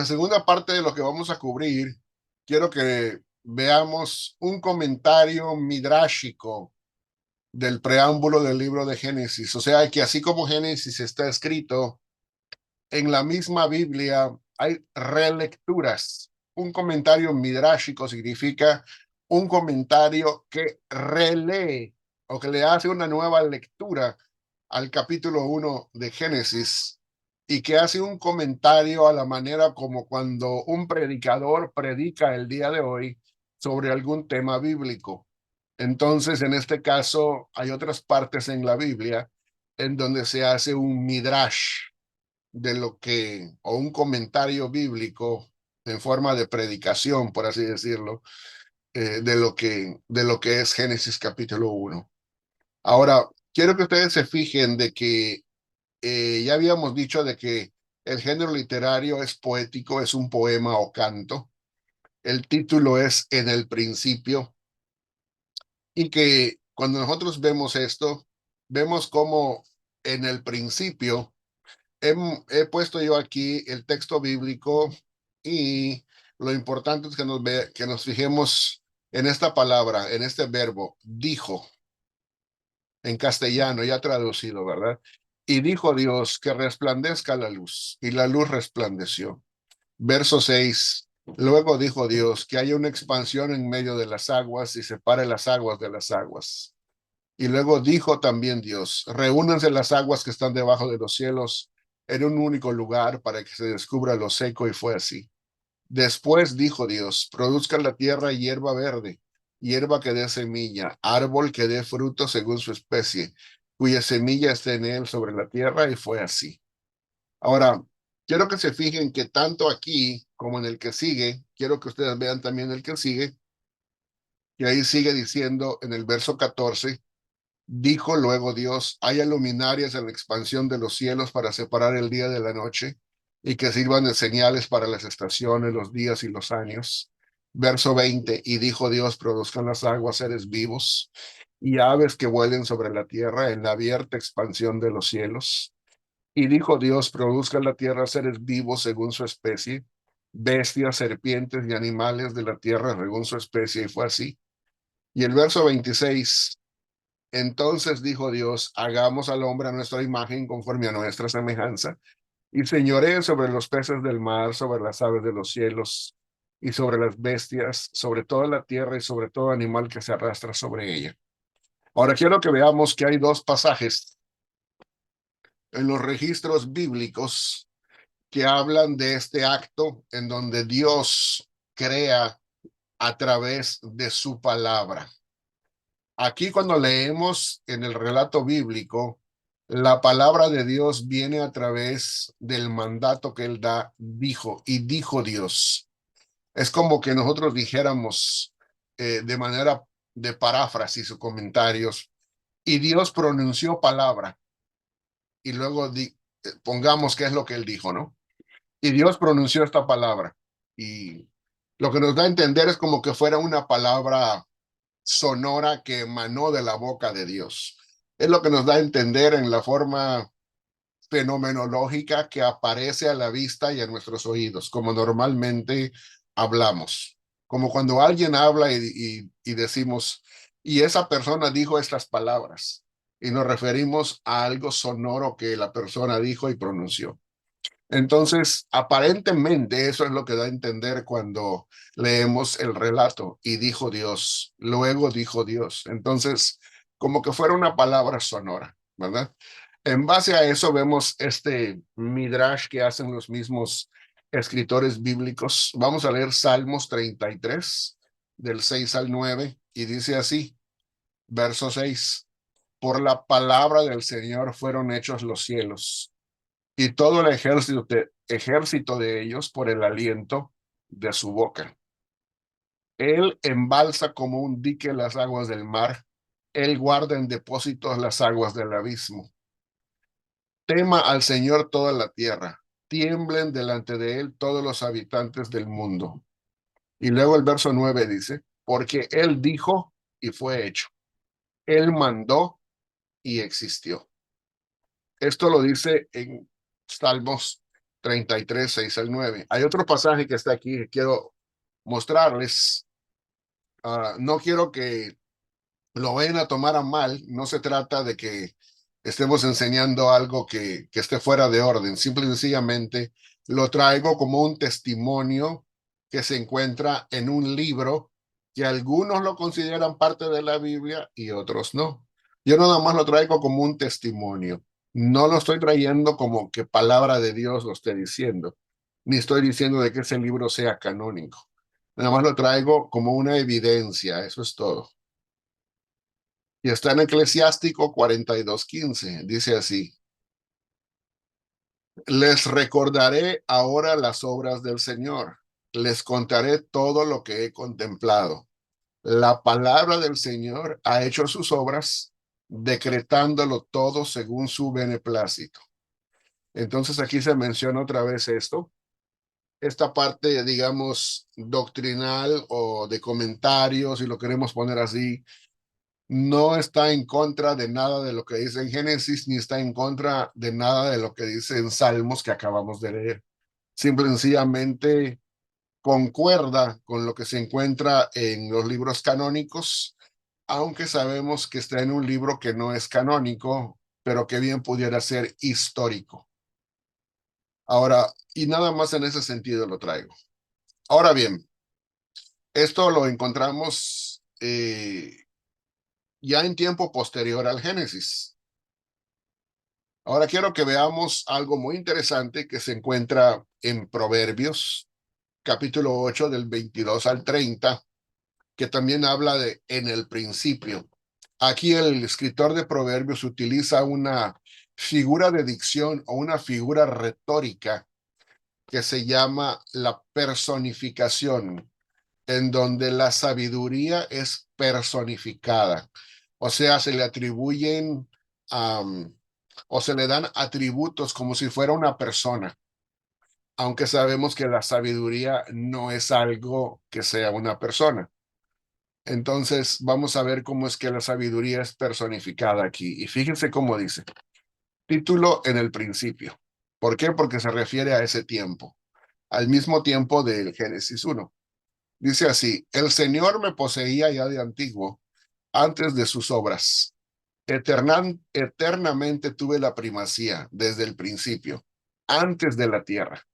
segunda parte de lo que vamos a cubrir, quiero que veamos un comentario midrashico del preámbulo del libro de Génesis. O sea, que así como Génesis está escrito, en la misma Biblia hay relecturas. Un comentario midrashico significa un comentario que relee o que le hace una nueva lectura al capítulo 1 de Génesis y que hace un comentario a la manera como cuando un predicador predica el día de hoy sobre algún tema bíblico. Entonces, en este caso, hay otras partes en la Biblia en donde se hace un midrash de lo que, o un comentario bíblico en forma de predicación, por así decirlo, de lo que es Génesis capítulo 1. Ahora, quiero que ustedes se fijen de que ya habíamos dicho de que el género literario es poético, es un poema o canto. El título es En el principio, y que cuando nosotros vemos esto, vemos como en el principio he puesto yo aquí el texto bíblico y lo importante es que que nos fijemos en esta palabra, en este verbo, dijo, en castellano, ya traducido, ¿verdad? Y dijo Dios que resplandezca la luz, y la luz resplandeció. Verso 6. Luego dijo Dios que haya una expansión en medio de las aguas y separe las aguas de las aguas. Y luego dijo también Dios, reúnanse las aguas que están debajo de los cielos en un único lugar para que se descubra lo seco, y fue así. Después dijo Dios, produzca la tierra hierba verde, hierba que dé semilla, árbol que dé fruto según su especie, cuya semilla esté en él sobre la tierra, y fue así. Ahora, quiero que se fijen que tanto aquí como en el que sigue, quiero que ustedes vean también el que sigue, y ahí sigue diciendo en el verso 14. Dijo luego Dios, haya luminarias en la expansión de los cielos para separar el día de la noche y que sirvan de señales para las estaciones, los días y los años. Verso 20, y dijo Dios, produzcan las aguas seres vivos y aves que vuelen sobre la tierra en la abierta expansión de los cielos. Y dijo Dios, produzcan la tierra seres vivos según su especie, bestias, serpientes y animales de la tierra según su especie, y fue así. Y el verso 26. Entonces dijo Dios, hagamos al hombre a nuestra imagen conforme a nuestra semejanza, y señoreen sobre los peces del mar, sobre las aves de los cielos, y sobre las bestias, sobre toda la tierra y sobre todo animal que se arrastra sobre ella. Ahora quiero que veamos que hay dos pasajes en los registros bíblicos que hablan de este acto en donde Dios crea a través de su palabra. Aquí cuando leemos en el relato bíblico, la palabra de Dios viene a través del mandato que él da, dijo, y dijo Dios. Es como que nosotros dijéramos de manera de paráfrasis o comentarios, y Dios pronunció palabra, y luego pongamos qué es lo que él dijo, ¿no? Y Dios pronunció esta palabra, y lo que nos da a entender es como que fuera una palabra sonora que emanó de la boca de Dios. Es lo que nos da a entender en la forma fenomenológica que aparece a la vista y a nuestros oídos, como normalmente hablamos. Como cuando alguien habla y decimos, y esa persona dijo estas palabras, y nos referimos a algo sonoro que la persona dijo y pronunció. Entonces, aparentemente eso es lo que da a entender cuando leemos el relato, y dijo Dios, luego dijo Dios. Entonces, como que fuera una palabra sonora, ¿verdad? En base a eso vemos este midrash que hacen los mismos escritores bíblicos. Vamos a leer Salmos 33, del 6 al 9, y dice así, verso 6, por la palabra del Señor fueron hechos los cielos y todo el ejército de ellos por el aliento de su boca. Él embalsa como un dique las aguas del mar, él guarda en depósitos las aguas del abismo. Tema al Señor toda la tierra, tiemblen delante de él todos los habitantes del mundo. Y luego el verso 9 dice, porque él dijo y fue hecho, él mandó y existió. Esto lo dice en Salmos 33, 6 al 9. Hay otro pasaje que está aquí que quiero mostrarles. No quiero que lo vayan a tomar a mal. No se trata de que estemos enseñando algo que esté fuera de orden. Simple y sencillamente lo traigo como un testimonio que se encuentra en un libro que algunos lo consideran parte de la Biblia y otros no. Yo nada más lo traigo como un testimonio. No lo estoy trayendo como que palabra de Dios lo esté diciendo, ni estoy diciendo de que ese libro sea canónico. Nada más lo traigo como una evidencia, eso es todo. Y está en Eclesiástico 42:15. Dice así: les recordaré ahora las obras del Señor. Les contaré todo lo que he contemplado. La palabra del Señor ha hecho sus obras, decretándolo todo según su beneplácito. Entonces aquí se menciona otra vez esto. Esta parte, digamos, doctrinal o de comentarios, si lo queremos poner así, no está en contra de nada de lo que dice en Génesis, ni está en contra de nada de lo que dice en Salmos que acabamos de leer. Simple y sencillamente concuerda con lo que se encuentra en los libros canónicos, aunque sabemos que está en un libro que no es canónico, pero que bien pudiera ser histórico. Ahora, y nada más en ese sentido lo traigo. Ahora bien, esto lo encontramos ya en tiempo posterior al Génesis. Ahora quiero que veamos algo muy interesante que se encuentra en Proverbios, capítulo 8, del 22 al 30, que también habla de en el principio. Aquí el escritor de Proverbios utiliza una figura de dicción o una figura retórica que se llama la personificación, en donde la sabiduría es personificada. O sea, se le atribuyen o se le dan atributos como si fuera una persona, aunque sabemos que la sabiduría no es algo que sea una persona. Entonces, vamos a ver cómo es que la sabiduría es personificada aquí. Y fíjense cómo dice: título en el principio. ¿Por qué? Porque se refiere a ese tiempo, al mismo tiempo del Génesis 1. Dice así: el Señor me poseía ya de antiguo, antes de sus obras. Eternamente tuve la primacía desde el principio, antes de la tierra.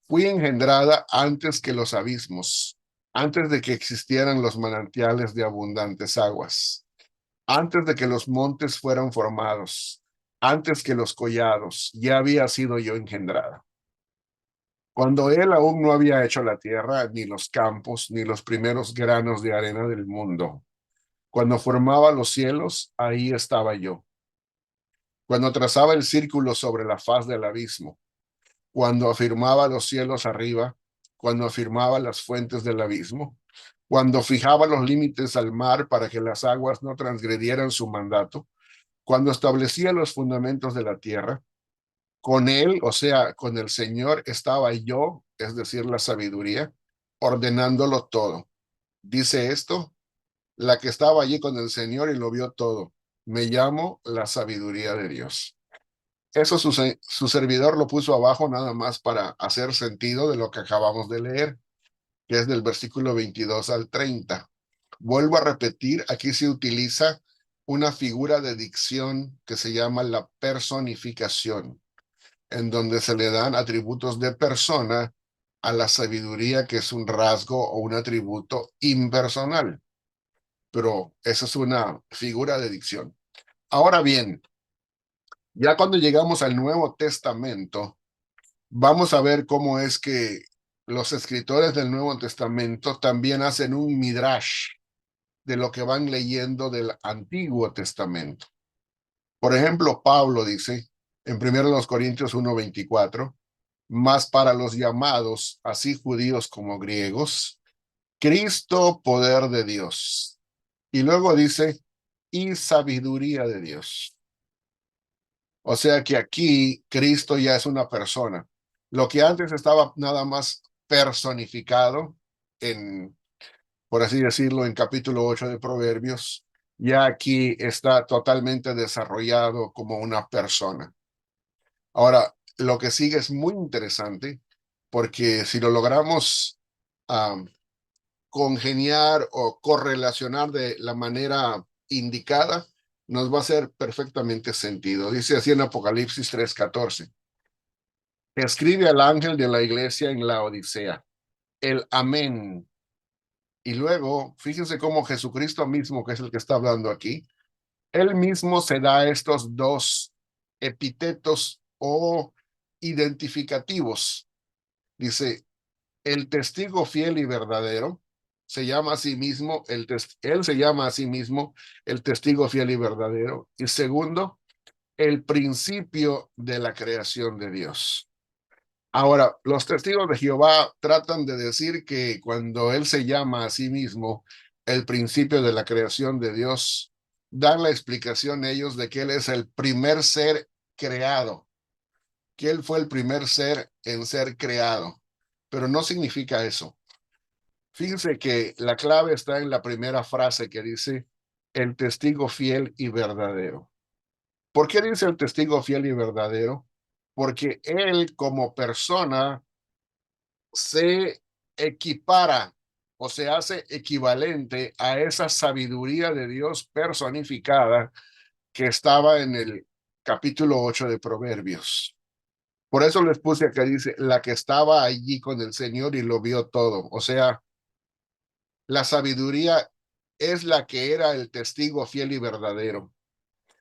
Fui engendrada antes que los abismos, antes de que existieran los manantiales de abundantes aguas, antes de que los montes fueran formados, antes que los collados, ya había sido yo engendrada. Cuando él aún no había hecho la tierra, ni los campos, ni los primeros granos de arena del mundo. Cuando formaba los cielos, ahí estaba yo. Cuando trazaba el círculo sobre la faz del abismo, cuando afirmaba los cielos arriba, cuando afirmaba las fuentes del abismo, cuando fijaba los límites al mar para que las aguas no transgredieran su mandato, cuando establecía los fundamentos de la tierra, con él, o sea, con el Señor, estaba yo, es decir, la sabiduría, ordenándolo todo. Dice esto, la que estaba allí con el Señor y lo vio todo. Me llamo la sabiduría de Dios. Eso su servidor lo puso abajo nada más para hacer sentido de lo que acabamos de leer, que es del versículo 22 al 30. Vuelvo a repetir, aquí se utiliza una figura de dicción que se llama la personificación, en donde se le dan atributos de persona a la sabiduría, que es un rasgo o un atributo impersonal. Pero esa es una figura de dicción. Ahora bien, ya cuando llegamos al Nuevo Testamento, vamos a ver cómo es que los escritores del Nuevo Testamento también hacen un midrash de lo que van leyendo del Antiguo Testamento. Por ejemplo, Pablo dice en 1 Corintios 1:24, mas para los llamados, así judíos como griegos, Cristo, poder de Dios. Y luego dice, y sabiduría de Dios. O sea que aquí Cristo ya es una persona. Lo que antes estaba nada más personificado en, por así decirlo, en capítulo 8 de Proverbios, ya aquí está totalmente desarrollado como una persona. Ahora, lo que sigue es muy interesante, porque si lo logramos congeniar o correlacionar de la manera indicada, nos va a hacer perfectamente sentido. Dice así en Apocalipsis 3:14. Escribe al ángel de la iglesia en la Odisea, el amén. Y luego, fíjense cómo Jesucristo mismo, que es el que está hablando aquí, él mismo se da estos dos epítetos o identificativos. Dice, el testigo fiel y verdadero se llama a sí mismo, él se llama a sí mismo el testigo fiel y verdadero. Y segundo, el principio de la creación de Dios. Ahora, los testigos de Jehová tratan de decir que cuando él se llama a sí mismo el principio de la creación de Dios, dan la explicación ellos de que él es el primer ser creado, que él fue el primer ser en ser creado, pero no significa eso. Fíjense que la clave está en la primera frase que dice el testigo fiel y verdadero. ¿Por qué dice el testigo fiel y verdadero? Porque él como persona se equipara o se hace equivalente a esa sabiduría de Dios personificada que estaba en el capítulo 8 de Proverbios. Por eso les puse acá, dice, la que estaba allí con el Señor y lo vio todo. O sea, la sabiduría es la que era el testigo fiel y verdadero,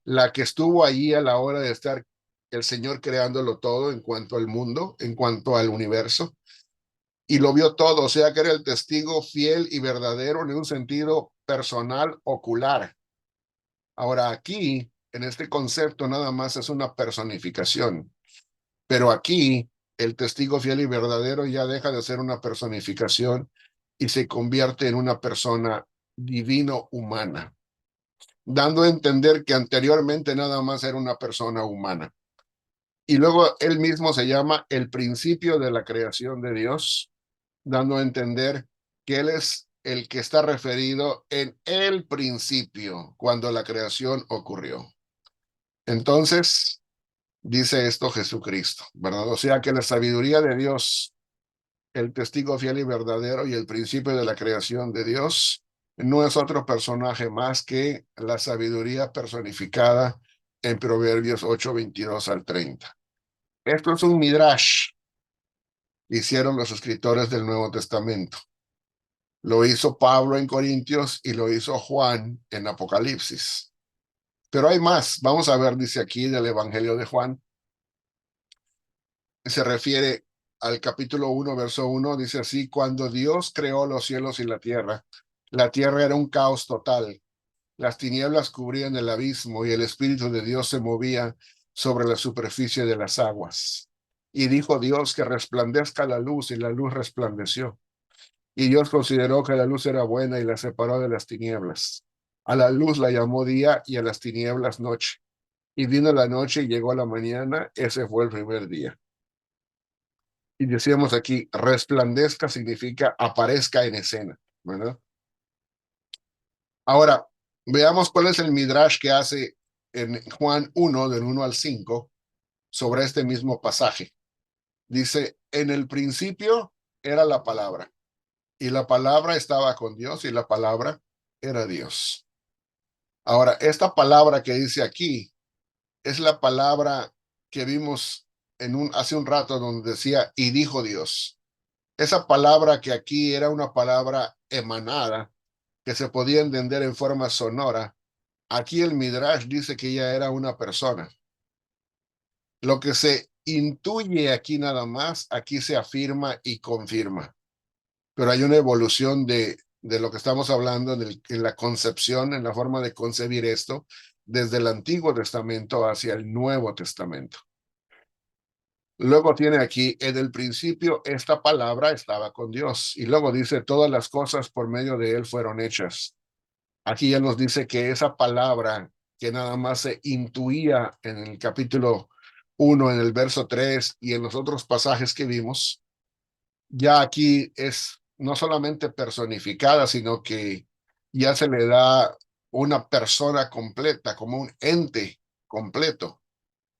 la que estuvo allí a la hora de estar el Señor creándolo todo en cuanto al mundo, en cuanto al universo, y lo vio todo, o sea que era el testigo fiel y verdadero en un sentido personal, ocular. Ahora aquí, en este concepto, nada más es una personificación, pero aquí el testigo fiel y verdadero ya deja de ser una personificación y se convierte en una persona divino-humana, dando a entender que anteriormente nada más era una persona humana. Y luego él mismo se llama el principio de la creación de Dios, dando a entender que él es el que está referido en el principio, cuando la creación ocurrió. Entonces, dice esto Jesucristo, ¿verdad? O sea que la sabiduría de Dios, el testigo fiel y verdadero y el principio de la creación de Dios, no es otro personaje más que la sabiduría personificada en Proverbios 8:22 al 30. Esto es un midrash, hicieron los escritores del Nuevo Testamento. Lo hizo Pablo en Corintios y lo hizo Juan en Apocalipsis. Pero hay más. Vamos a ver, dice aquí del Evangelio de Juan. Se refiere al capítulo 1, verso 1. Dice así, cuando Dios creó los cielos y la tierra era un caos total. Las tinieblas cubrían el abismo y el Espíritu de Dios se movía sobre la superficie de las aguas. Y dijo Dios que resplandezca la luz, y la luz resplandeció. Y Dios consideró que la luz era buena y la separó de las tinieblas. A la luz la llamó día y a las tinieblas noche. Y vino la noche y llegó la mañana, ese fue el primer día. Y decíamos aquí, resplandezca significa aparezca en escena, ¿verdad? Ahora, veamos cuál es el midrash que hace en Juan 1, del 1 al 5, sobre este mismo pasaje. Dice, en el principio era la palabra, y la palabra estaba con Dios, y la palabra era Dios. Ahora, esta palabra que dice aquí es la palabra que vimos hace un rato donde decía, y dijo Dios. Esa palabra que aquí era una palabra emanada, que se podía entender en forma sonora, aquí el Midrash dice que ella era una persona. Lo que se intuye aquí nada más, aquí se afirma y confirma. Pero hay una evolución de lo que estamos hablando en la concepción, en la forma de concebir esto, desde el Antiguo Testamento hacia el Nuevo Testamento. Luego tiene aquí, en el principio esta palabra estaba con Dios, y luego dice, todas las cosas por medio de él fueron hechas. Aquí ya nos dice que esa palabra que nada más se intuía en el capítulo 1, en el verso 3 y en los otros pasajes que vimos, ya aquí es no solamente personificada, sino que ya se le da una persona completa, como un ente completo.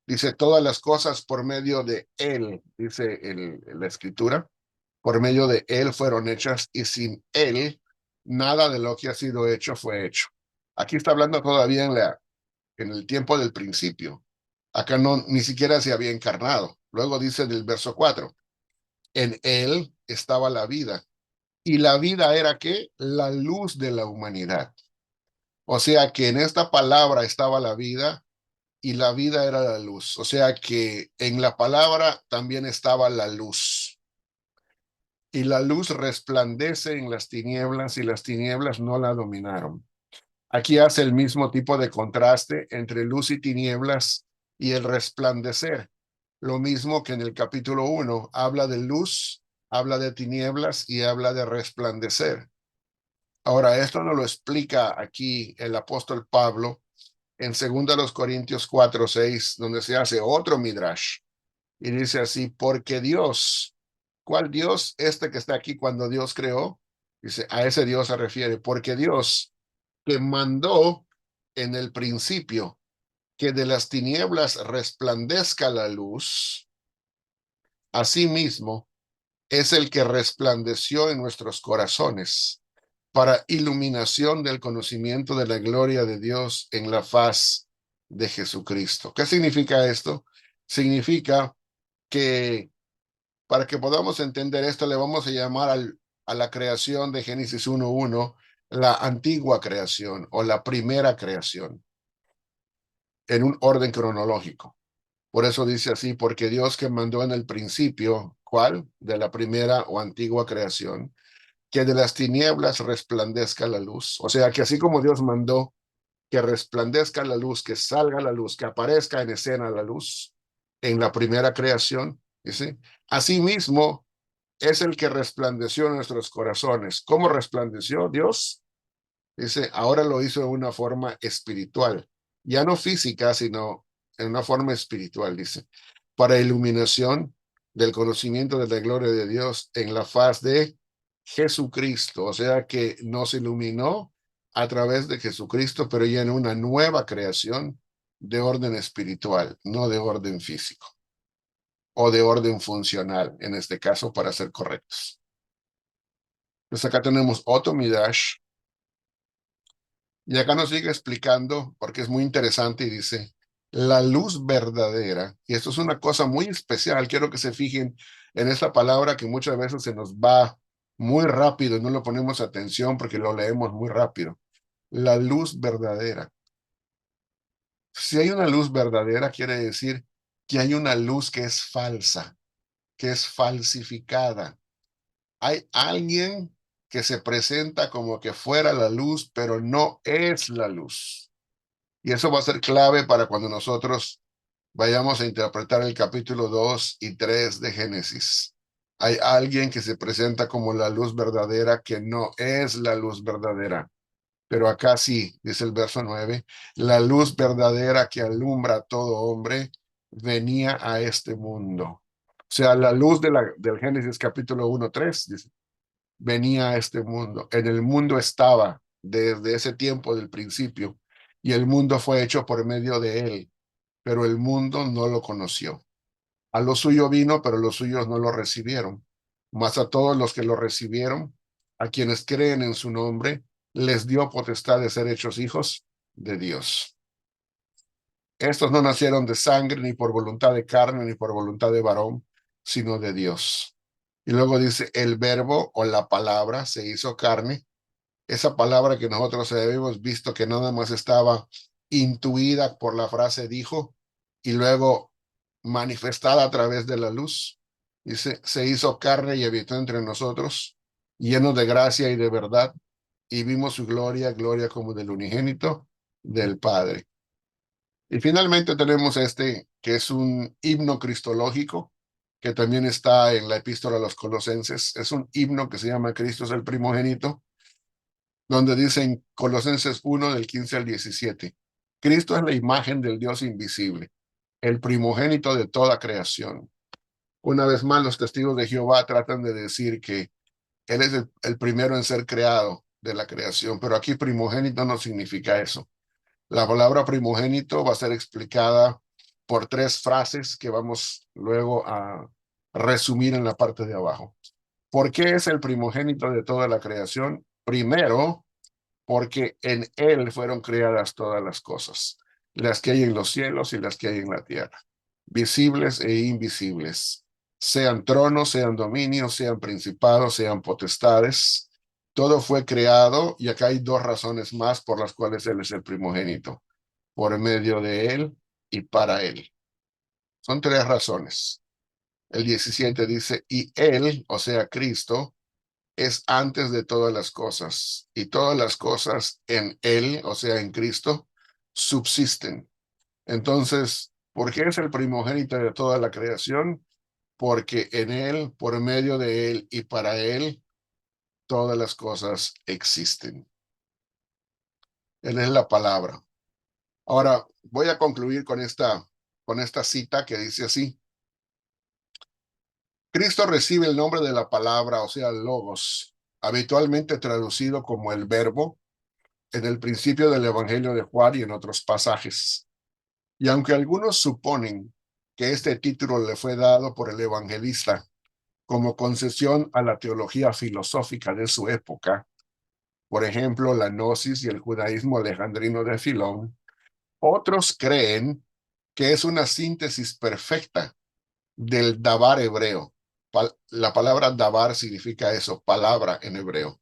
Dice, todas las cosas por medio de Él, dice la Escritura, por medio de Él fueron hechas y sin Él nada de lo que ha sido hecho fue hecho. Aquí está hablando todavía en el tiempo del principio. Acá no, ni siquiera se había encarnado. Luego dice del verso 4, en Él estaba la vida. Y la vida era ¿qué? La luz de la humanidad. O sea que en esta palabra estaba la vida y la vida era la luz. O sea que en la palabra también estaba la luz. Y la luz resplandece en las tinieblas y las tinieblas no la dominaron. Aquí hace el mismo tipo de contraste entre luz y tinieblas y el resplandecer. Lo mismo que en el capítulo 1, habla de luz, habla de tinieblas y habla de resplandecer. Ahora, esto nos lo explica aquí el apóstol Pablo en 2 Corintios 4:6, donde se hace otro midrash. Y dice así, porque Dios, ¿cuál Dios? Este que está aquí cuando Dios creó. Dice, a ese Dios se refiere, porque Dios que mandó en el principio que de las tinieblas resplandezca la luz, asimismo es el que resplandeció en nuestros corazones para iluminación del conocimiento de la gloria de Dios en la faz de Jesucristo. ¿Qué significa esto? Significa que para que podamos entender esto, le vamos a llamar a la creación de Génesis 1:1 la antigua creación o la primera creación en un orden cronológico. Por eso dice así, porque Dios que mandó en el principio, ¿cuál? De la primera o antigua creación, que de las tinieblas resplandezca la luz. O sea, que así como Dios mandó que resplandezca la luz, que salga la luz, que aparezca en escena la luz en la primera creación, ¿sí? Asimismo, es el que resplandeció en nuestros corazones. ¿Cómo resplandeció Dios? Dice, ahora lo hizo de una forma espiritual, ya no física, sino en una forma espiritual, dice, para iluminación del conocimiento de la gloria de Dios en la faz de Jesucristo. O sea que nos iluminó a través de Jesucristo, pero ya en una nueva creación de orden espiritual, no de orden físico o de orden funcional, en este caso, para ser correctos. Entonces acá tenemos otro Midrash. Y acá nos sigue explicando, porque es muy interesante, y dice, la luz verdadera, y esto es una cosa muy especial, quiero que se fijen en esta palabra que muchas veces se nos va muy rápido y no le ponemos atención porque lo leemos muy rápido. La luz verdadera. Si hay una luz verdadera, quiere decir que hay una luz que es falsa, que es falsificada. Hay alguien que se presenta como que fuera la luz, pero no es la luz. Y eso va a ser clave para cuando nosotros vayamos a interpretar el capítulo 2 y 3 de Génesis. Hay alguien que se presenta como la luz verdadera que no es la luz verdadera. Pero acá sí, dice el verso 9, la luz verdadera que alumbra a todo hombre venía a este mundo. O sea, la luz del Génesis capítulo 1:3 dice, venía a este mundo. En el mundo estaba desde ese tiempo del principio y el mundo fue hecho por medio de él, pero el mundo no lo conoció. A lo suyo vino, pero los suyos no lo recibieron. Mas a todos los que lo recibieron, a quienes creen en su nombre, les dio potestad de ser hechos hijos de Dios. Estos no nacieron de sangre, ni por voluntad de carne, ni por voluntad de varón, sino de Dios. Y luego dice, el verbo o la palabra se hizo carne. Esa palabra que nosotros habíamos visto que nada más estaba intuida por la frase dijo y luego manifestada a través de la luz. Dice, se hizo carne y habitó entre nosotros, lleno de gracia y de verdad, y vimos su gloria, gloria como del unigénito del Padre. Y finalmente tenemos este, que es un himno cristológico, que también está en la epístola a los Colosenses. Es un himno que se llama Cristo es el primogénito, donde dicen Colosenses 1 del 15 al 17. Cristo es la imagen del Dios invisible, el primogénito de toda creación. Una vez más, los testigos de Jehová tratan de decir que Él es el primero en ser creado de la creación, pero aquí primogénito no significa eso. La palabra primogénito va a ser explicada por tres frases que vamos luego a resumir en la parte de abajo. ¿Por qué es el primogénito de toda la creación? Primero, porque en él fueron creadas todas las cosas, las que hay en los cielos y las que hay en la tierra, visibles e invisibles, sean tronos, sean dominios, sean principados, sean potestades. Todo fue creado y acá hay dos razones más por las cuales él es el primogénito, por medio de él y para él. Son tres razones. El 17 dice, y él, o sea, Cristo, es antes de todas las cosas, y todas las cosas en él, o sea, en Cristo, subsisten. Entonces, ¿por qué es el primogénito de toda la creación? Porque en él, por medio de él y para él, todas las cosas existen. Él es la palabra. Ahora, voy a concluir con esta cita que dice así. Cristo recibe el nombre de la palabra, o sea, logos, habitualmente traducido como el verbo, en el principio del Evangelio de Juan y en otros pasajes. Y aunque algunos suponen que este título le fue dado por el evangelista como concesión a la teología filosófica de su época, por ejemplo, la gnosis y el judaísmo alejandrino de Filón, otros creen que es una síntesis perfecta del dabar hebreo. La palabra dabar significa eso, palabra en hebreo,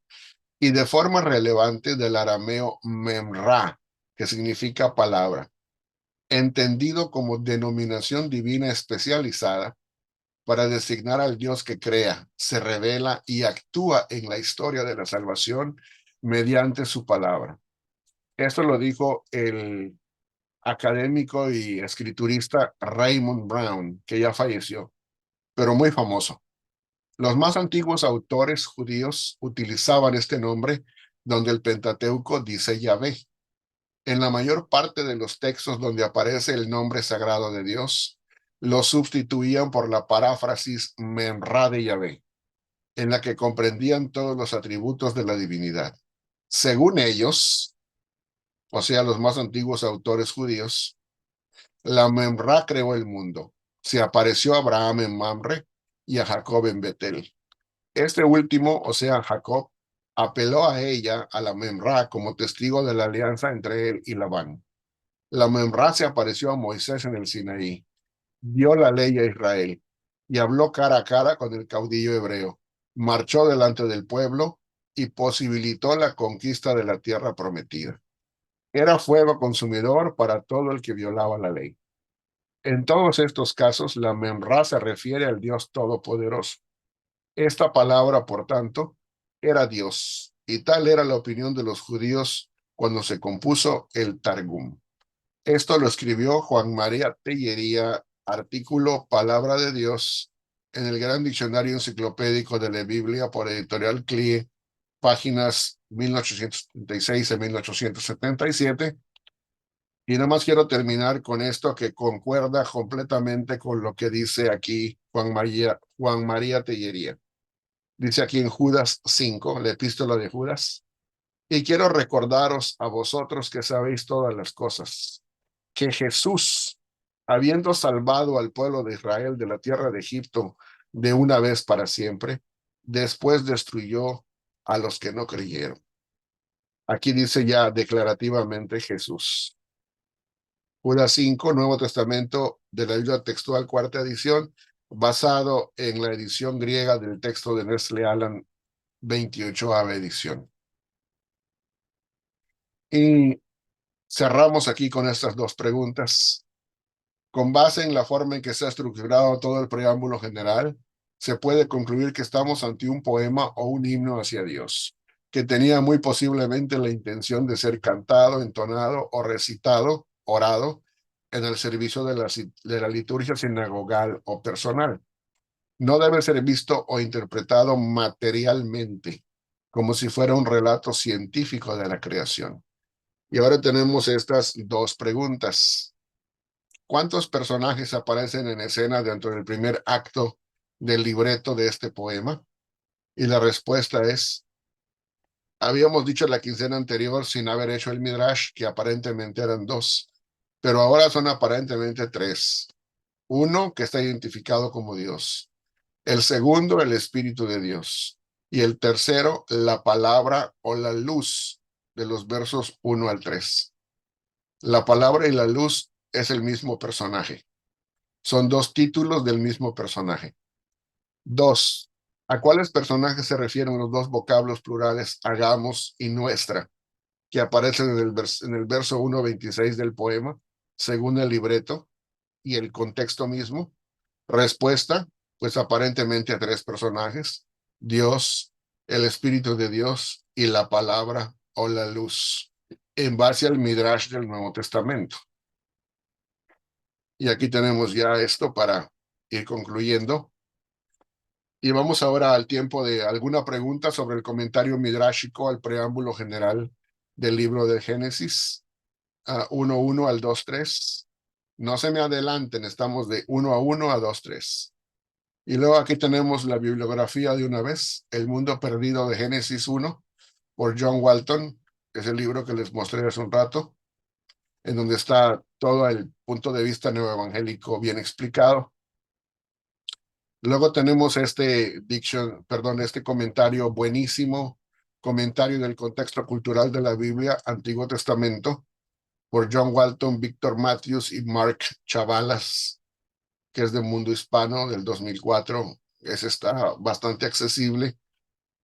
y de forma relevante del arameo memra, que significa palabra, entendido como denominación divina especializada para designar al Dios que crea, se revela y actúa en la historia de la salvación mediante su palabra. Esto lo dijo el académico y escriturista Raymond Brown, que ya falleció, pero muy famoso. Los más antiguos autores judíos utilizaban este nombre donde el Pentateuco dice Yahvé. En la mayor parte de los textos donde aparece el nombre sagrado de Dios, lo sustituían por la paráfrasis Memra de Yahvé, en la que comprendían todos los atributos de la divinidad. Según ellos, o sea, los más antiguos autores judíos, la Memra creó el mundo. Se apareció a Abraham en Mamre y a Jacob en Betel. Este último, o sea, Jacob, apeló a ella, a la Memra, como testigo de la alianza entre él y Labán. La Memra se apareció a Moisés en el Sinaí, dio la ley a Israel y habló cara a cara con el caudillo hebreo. Marchó delante del pueblo y posibilitó la conquista de la tierra prometida. Era fuego consumidor para todo el que violaba la ley. En todos estos casos, la Memra se refiere al Dios Todopoderoso. Esta palabra, por tanto, era Dios, y tal era la opinión de los judíos cuando se compuso el Targum. Esto lo escribió Juan María Tellería, artículo Palabra de Dios, en el Gran Diccionario Enciclopédico de la Biblia por Editorial CLIE, páginas 1876 a 1877. Y nada más quiero terminar con esto que concuerda completamente con lo que dice aquí Juan María Tellería. Dice aquí en Judas 5, la epístola de Judas, y quiero recordaros a vosotros que sabéis todas las cosas, que Jesús, habiendo salvado al pueblo de Israel de la tierra de Egipto de una vez para siempre, después destruyó a los que no creyeron. Aquí dice ya declarativamente Jesús. Judas 5, Nuevo Testamento de la Biblia textual, cuarta edición, basado en la edición griega del texto de Nestle Aland, 28ª edición. Y cerramos aquí con estas dos preguntas. Con base en la forma en que se ha estructurado todo el preámbulo general, se puede concluir que estamos ante un poema o un himno hacia Dios, que tenía muy posiblemente la intención de ser cantado, entonado o recitado, orado, en el servicio de la liturgia sinagogal o personal. No debe ser visto o interpretado materialmente, como si fuera un relato científico de la creación. Y ahora tenemos estas dos preguntas. ¿Cuántos personajes aparecen en escena dentro del primer acto del libreto de este poema? Y la respuesta es, habíamos dicho en la quincena anterior, sin haber hecho el Midrash, que aparentemente eran dos. pero ahora son aparentemente tres. Uno que está identificado como Dios, el segundo el Espíritu de Dios y el tercero la palabra o la luz de los versos 1 al 3. La palabra y la luz es el mismo personaje. Son dos títulos del mismo personaje. Dos. ¿A cuáles personajes se refieren los dos vocablos plurales hagamos y nuestra, que aparecen en el verso 1.26 del poema, según el libreto y el contexto mismo? Respuesta, pues aparentemente a tres personajes: Dios, el Espíritu de Dios y la palabra o la luz, en base al Midrash del Nuevo Testamento. Y aquí tenemos ya esto para ir concluyendo. Y vamos ahora al tiempo de alguna pregunta sobre el comentario midrashico al preámbulo general del libro de Génesis, 1.1 al 2.3. No se me adelanten, estamos de 1 a 2.3. Y luego aquí tenemos la bibliografía de una vez, El mundo perdido de Génesis 1, por John Walton, que es el libro que les mostré hace un rato, en donde está todo el punto de vista neoevangélico bien explicado. Luego tenemos este este comentario buenísimo, comentario del contexto cultural de la Biblia, Antiguo Testamento, por John Walton, Víctor Matthews y Mark Chavalas, que es de Mundo Hispano del 2004. Ese está bastante accesible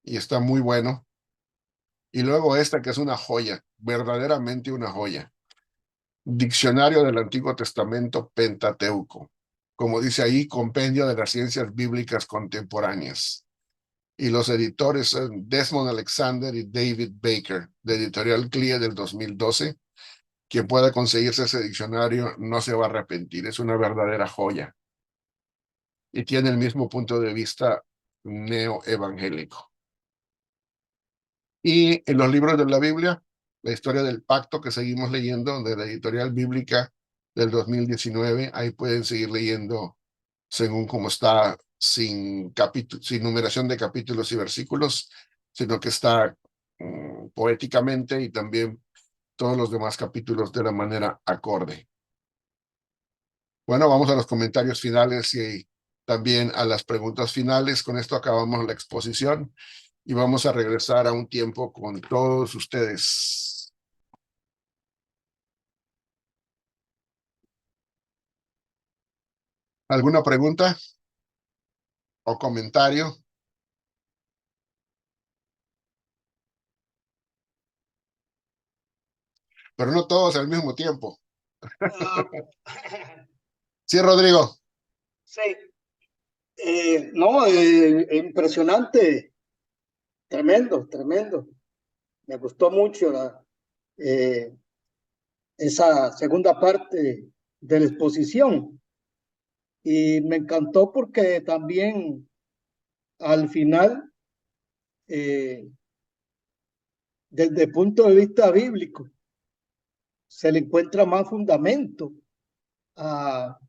y está muy bueno. Y luego esta que es una joya, verdaderamente una joya. Diccionario del Antiguo Testamento Pentateuco. Como dice ahí, compendio de las ciencias bíblicas contemporáneas. Y los editores son Desmond Alexander y David Baker, de Editorial CLIA del 2012. Quien pueda conseguirse ese diccionario no se va a arrepentir, es una verdadera joya. Y tiene el mismo punto de vista neoevangélico. Y en los libros de la Biblia, la historia del pacto que seguimos leyendo de la Editorial Bíblica del 2019, ahí pueden seguir leyendo según cómo está, sin numeración de capítulos y versículos, sino que está poéticamente, y también todos los demás capítulos de la manera acorde. Bueno, vamos a los comentarios finales y también a las preguntas finales. Con esto acabamos la exposición y vamos a regresar a un tiempo con todos ustedes. ¿Alguna pregunta o comentario? Pero no todos al mismo tiempo. Ah, Sí, Rodrigo. sí, no, impresionante, tremendo, tremendo. Me gustó mucho eh, esa segunda parte de la exposición y me encantó porque también al final, eh, desde el punto de vista bíblico, se le encuentra más fundamento a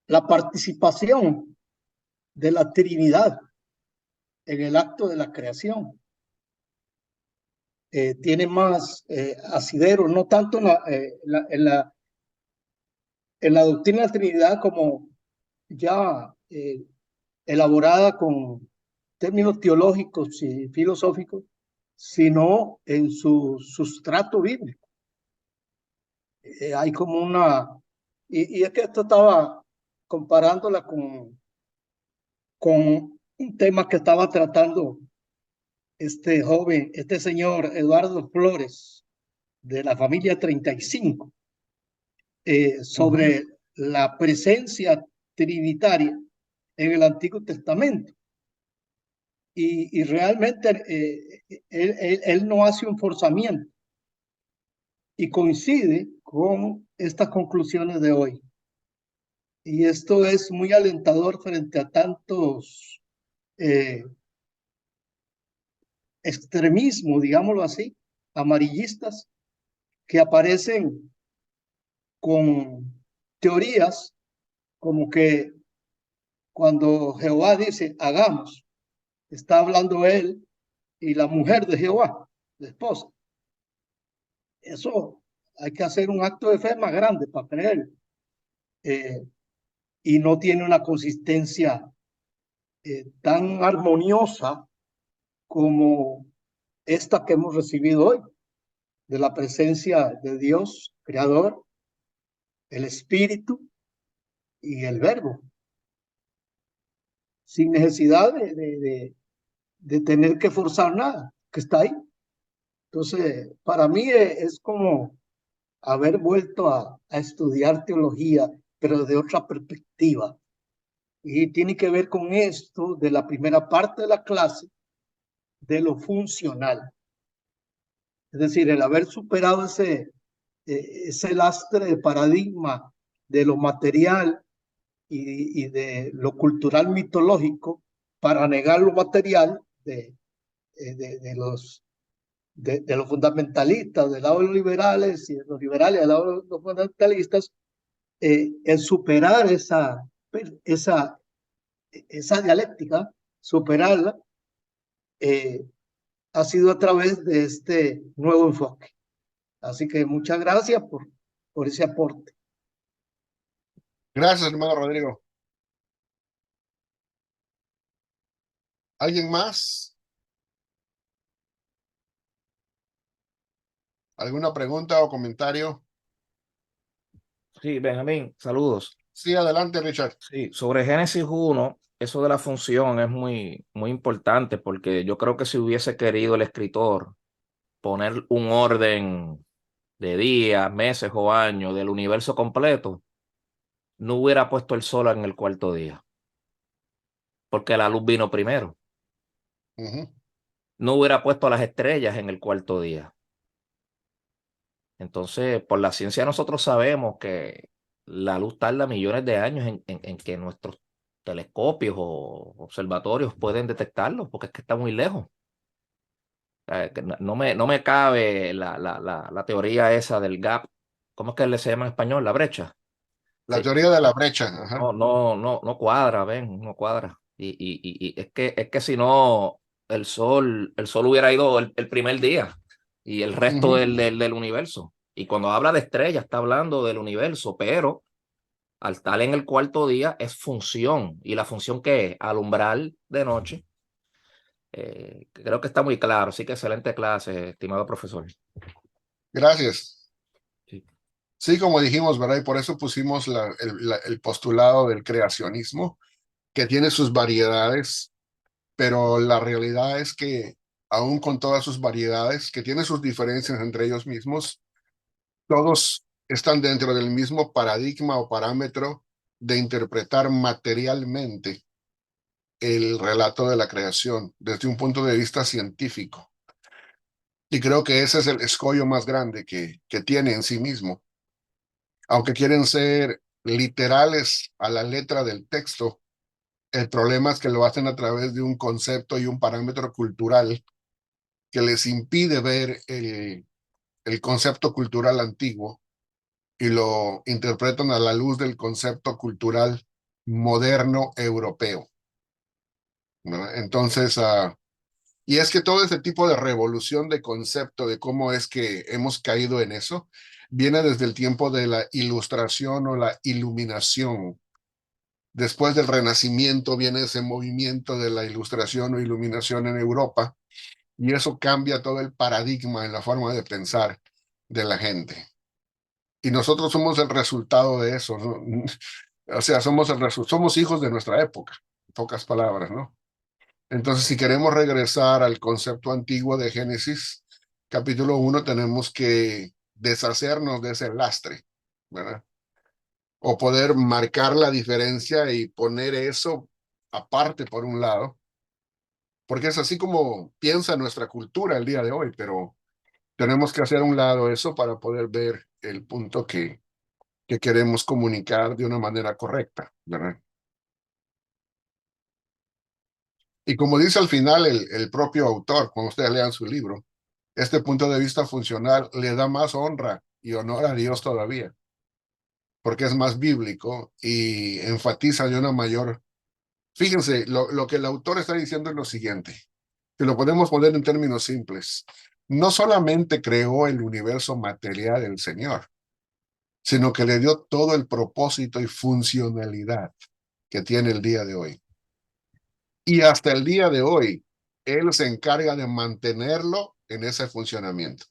la participación de la Trinidad en el acto de la creación. Tiene más asidero, no tanto en la doctrina de la Trinidad como ya elaborada con términos teológicos y filosóficos, sino en su sustrato bíblico. Hay como y es que esto estaba comparándola con un tema que estaba tratando este joven, este señor Eduardo Flores, de la familia 35, sobre la presencia trinitaria en el Antiguo Testamento. Y realmente él no hace un forzamiento y coincide con estas conclusiones de hoy. Y esto es muy alentador frente a tantos extremismos, digámoslo así, amarillistas, que aparecen con teorías como que cuando Jehová dice hagamos, está hablando él y la mujer de Jehová, la esposa. Eso hay que hacer un acto de fe más grande para creer. Y no tiene una consistencia tan armoniosa como esta que hemos recibido hoy, de la presencia de Dios, Creador, el Espíritu y el Verbo, sin necesidad de tener que forzar nada, que está ahí. Entonces, para mí es como haber vuelto a estudiar teología, pero de otra perspectiva. Y tiene que ver con esto de la primera parte de la clase, de lo funcional. Es decir, el haber superado ese lastre de paradigma de lo material y de lo cultural mitológico para negar lo material de los fundamentalistas, del lado de los liberales y de los liberales del lado de los fundamentalistas, el superar esa, esa dialéctica, superarla, ha sido a través de este nuevo enfoque. Así que muchas gracias por ese aporte. Gracias, hermano Rodrigo. ¿Alguien más? ¿Alguna pregunta o comentario? Sí, Benjamín, saludos. Sí, adelante, Richard. Sí, sobre Génesis 1, eso de la función es muy importante porque yo creo que si hubiese querido el escritor poner un orden de días, meses o años del universo completo, no hubiera puesto el sol en el cuarto día, porque la luz vino primero. No hubiera puesto las estrellas en el cuarto día. Entonces, por la ciencia nosotros sabemos que la luz tarda millones de años en que nuestros telescopios o observatorios pueden detectarlo, porque es que está muy lejos. Que no me cabe la teoría esa del gap. ¿Cómo es que se llama en español? La brecha. La Sí. teoría de la brecha. Ajá. No cuadra, ven, no cuadra. Y es que si no, el sol hubiera ido el primer día y el resto del universo. Y cuando habla de estrellas, está hablando del universo, pero al estar en el cuarto día es función. ¿Y la función qué es? Alumbrar de noche. Creo que está muy claro. Sí que excelente clase, estimado profesor. Gracias. Sí. Sí, como dijimos, ¿verdad? Y por eso pusimos el postulado del creacionismo, que tiene sus variedades, pero la realidad es que aún con todas sus variedades, que tiene sus diferencias entre ellos mismos, todos están dentro del mismo paradigma o parámetro de interpretar materialmente el relato de la creación desde un punto de vista científico. Y creo que ese es el escollo más grande que tiene en sí mismo. Aunque quieren ser literales a la letra del texto, el problema es que lo hacen a través de un concepto y un parámetro cultural que les impide ver el concepto cultural antiguo y lo interpretan a la luz del concepto cultural moderno europeo, ¿no? Entonces, y es que todo ese tipo de revolución de concepto de cómo es que hemos caído en eso, viene desde el tiempo de la ilustración o la iluminación. Después del Renacimiento viene ese movimiento de la ilustración o iluminación en Europa y eso cambia todo el paradigma en la forma de pensar de la gente. Y nosotros somos el resultado de eso, ¿no? O sea, somos hijos de nuestra época, en pocas palabras, ¿no? Entonces, si queremos regresar al concepto antiguo de Génesis, capítulo 1, tenemos que deshacernos de ese lastre, ¿verdad? O poder marcar la diferencia y poner eso aparte por un lado, porque es así como piensa nuestra cultura el día de hoy, pero tenemos que hacer a un lado eso para poder ver el punto que queremos comunicar de una manera correcta, ¿verdad? Y como dice al final el propio autor, cuando ustedes lean su libro, este punto de vista funcional le da más honra y honor a Dios todavía, porque es más bíblico y enfatiza de una mayor. Fíjense, lo que el autor está diciendo es lo siguiente, que lo podemos poner en términos simples. no solamente creó el universo material del Señor, sino que le dio todo el propósito y funcionalidad que tiene el día de hoy. Y hasta el día de hoy, Él se encarga de mantenerlo en ese funcionamiento.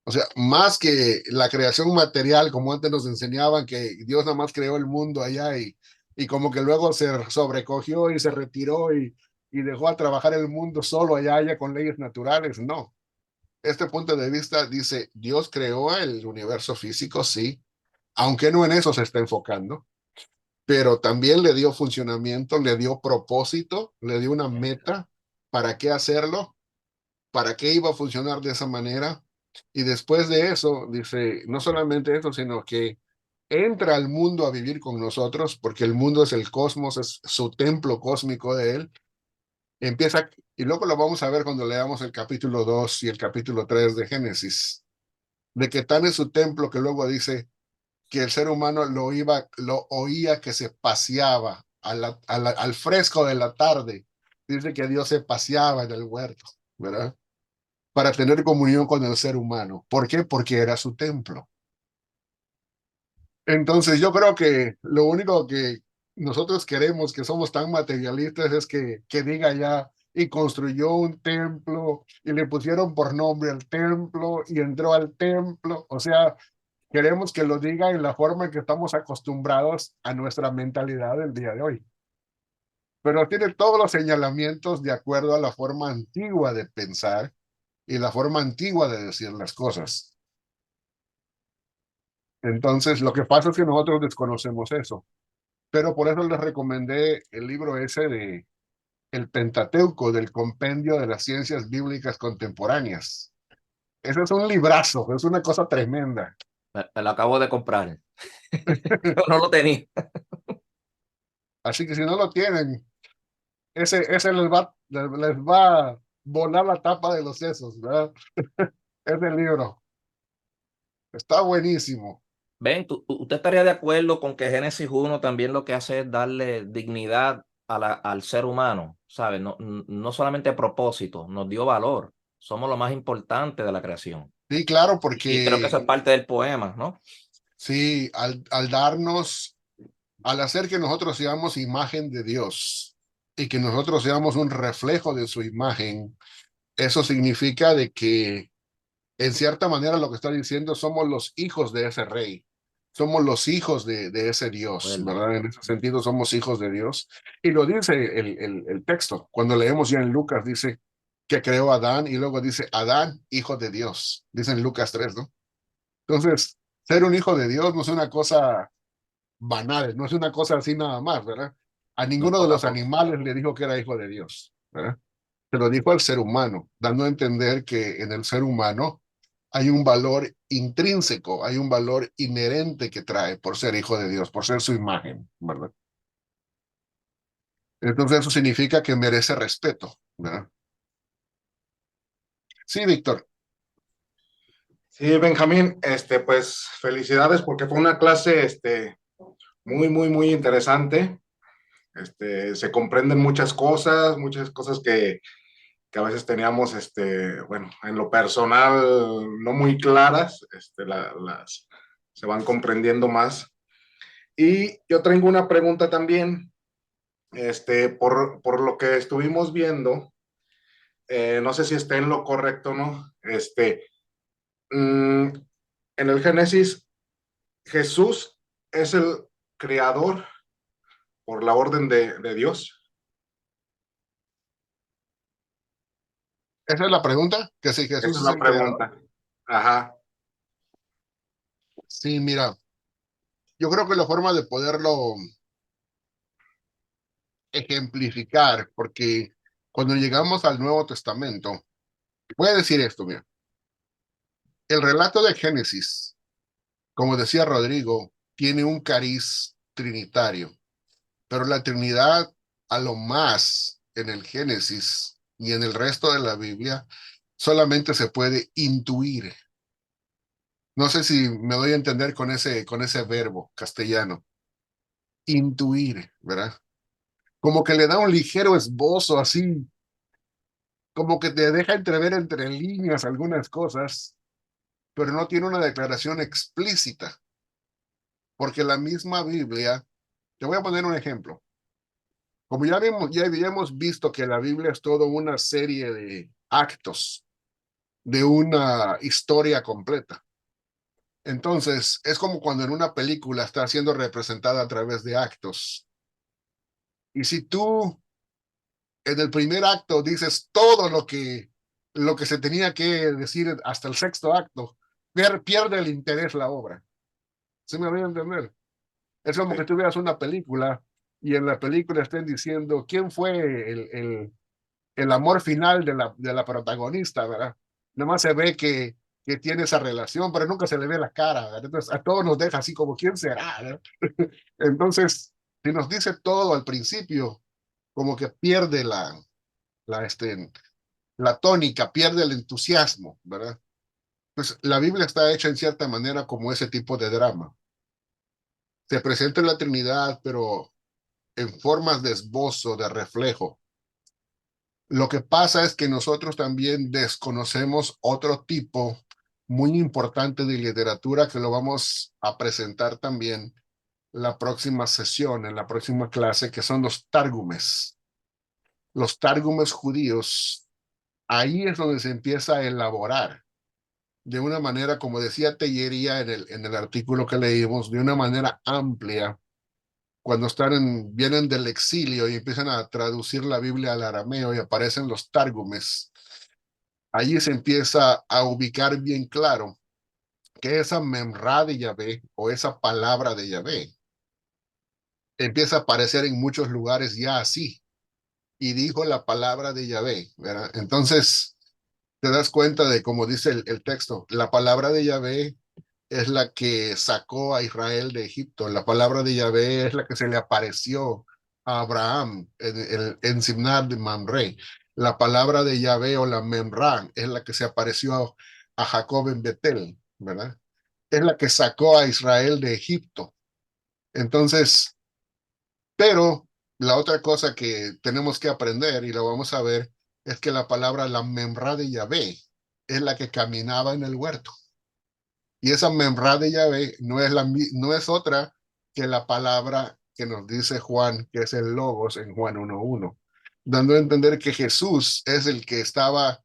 O sea, más que la creación material, como antes nos enseñaban que Dios nada más creó el mundo allá y como que luego se sobrecogió y se retiró y dejó a trabajar el mundo solo allá con leyes naturales. No, este punto de vista dice, Dios creó el universo físico, sí, aunque no en eso se está enfocando, pero también le dio funcionamiento, le dio propósito, le dio una meta para qué hacerlo, para qué iba a funcionar de esa manera. Y después de eso, dice, no solamente eso, sino que entra al mundo a vivir con nosotros, porque el mundo es el cosmos, es su templo cósmico de él. Empieza, y luego lo vamos a ver cuando leamos el capítulo 2 y el capítulo 3 de Génesis, de que tan es su templo que luego dice que el ser humano lo oía que se paseaba al fresco de la tarde. Dice que Dios se paseaba en el huerto, ¿verdad? Para tener comunión con el ser humano. ¿Por qué? Porque era su templo. Entonces yo creo que lo único que nosotros queremos, que somos tan materialistas, es que diga ya, y construyó un templo, y le pusieron por nombre al templo, y entró al templo. O sea, queremos que lo diga en la forma en que estamos acostumbrados a nuestra mentalidad del día de hoy. Pero tiene todos los señalamientos de acuerdo a la forma antigua de pensar y la forma antigua de decir las cosas. Entonces, lo que pasa es que nosotros desconocemos eso. Pero por eso les recomendé el libro ese de El Pentateuco, del Compendio de las Ciencias Bíblicas Contemporáneas. Ese es un librazo, es una cosa tremenda. Me lo acabo de comprar. Yo no lo tenía. Así que si no lo tienen, ese les va a volar la tapa de los sesos, ¿verdad? Ese libro está buenísimo. Ven, ¿usted estaría de acuerdo con que Génesis 1 también lo que hace es darle dignidad al ser humano? ¿Sabe? No, no solamente propósito, nos dio valor. Somos lo más importante de la creación. Sí, claro, Y creo que eso es porque parte del poema, ¿no? sí, al darnos, al hacer que nosotros seamos imagen de Dios y que nosotros seamos un reflejo de su imagen, eso significa de que en cierta manera lo que está diciendo somos los hijos de ese rey, somos los hijos de ese Dios, Acuerdo. ¿verdad? En ese sentido somos hijos de Dios. Y lo dice el texto, cuando leemos ya en Lucas, dice que creó a Adán y luego dice Adán, hijo de Dios, dice en Lucas 3, ¿no? Entonces, ser un hijo de Dios no es una cosa banal, no es una cosa así nada más, ¿verdad? A No es ninguno de poca los cosa. animales le dijo que era hijo de Dios, ¿verdad? Se lo dijo al ser humano, dando a entender que en el ser humano hay un valor intrínseco, hay un valor inherente que trae por ser hijo de Dios, por ser su imagen, ¿verdad? Entonces eso significa que merece respeto, ¿verdad? Sí, Víctor. Sí, Benjamín, pues felicidades porque fue una clase, muy, muy, muy interesante. Se comprenden muchas cosas que a veces teníamos, bueno, en lo personal no muy claras, las se van comprendiendo más. Y yo tengo una pregunta también, por lo que estuvimos viendo, no sé si esté en lo correcto o no, mm, en el Génesis, Jesús es el creador por la orden de Dios. Esa es la pregunta, que si Esa Jesús es es la el creador. pregunta. Ajá. Sí, mira, yo creo que la forma de poderlo ejemplificar, porque cuando llegamos al Nuevo Testamento, voy a decir esto, mira, el relato de Génesis, como decía Rodrigo, tiene un cariz trinitario, pero la Trinidad a lo más en el Génesis y en el resto de la Biblia solamente se puede intuir. No sé si me doy a entender con ese verbo castellano, intuir, ¿verdad? Como que le da un ligero esbozo así, como que te deja entrever entre líneas algunas cosas, pero no tiene una declaración explícita, porque la misma Biblia, te voy a poner un ejemplo. Como ya habíamos visto que la Biblia es toda una serie de actos de una historia completa. Entonces, es como cuando en una película está siendo representada a través de actos. Y si tú en el primer acto dices todo lo que se tenía que decir hasta el sexto acto, pierde el interés la obra. ¿Sí me voy a entender? Es como que tú veas una película y en la película estén diciendo quién fue el amor final de la protagonista, ¿verdad? Nomás se ve que tiene esa relación, pero nunca se le ve la cara, ¿verdad? Entonces a todos nos deja así como, ¿quién será? ¿verdad? Entonces, si nos dice todo al principio, como que pierde la, este, la tónica, pierde el entusiasmo, ¿verdad? Pues la Biblia está hecha en cierta manera como ese tipo de drama. Se presenta la Trinidad, pero en formas de esbozo, de reflejo. Lo que pasa es que nosotros también desconocemos otro tipo muy importante de literatura que lo vamos a presentar también la próxima sesión, en la próxima clase, que son los tárgumes. Los tárgumes judíos, ahí es donde se empieza a elaborar de una manera, como decía Tellería en el artículo que leímos, de una manera amplia, cuando vienen del exilio y empiezan a traducir la Biblia al arameo y aparecen los tárgumes. Allí se empieza a ubicar bien claro que esa memra de Yahvé o esa palabra de Yahvé empieza a aparecer en muchos lugares ya así. Y dijo la palabra de Yahvé, ¿verdad? Entonces te das cuenta de, como dice el texto, la palabra de Yahvé es la que sacó a Israel de Egipto. La palabra de Yahvé es la que se le apareció a Abraham en Simnar de Mamre. La palabra de Yahvé o la Memran es la que se apareció a Jacob en Betel, ¿verdad? Es la que sacó a Israel de Egipto. Entonces, pero la otra cosa que tenemos que aprender y lo vamos a ver es que la palabra, la Memra de Yahvé, es la que caminaba en el huerto. Y esa memra de Yahvé no es otra que la palabra que nos dice Juan, que es el Logos en Juan 1:1, dando a entender que Jesús es el que estaba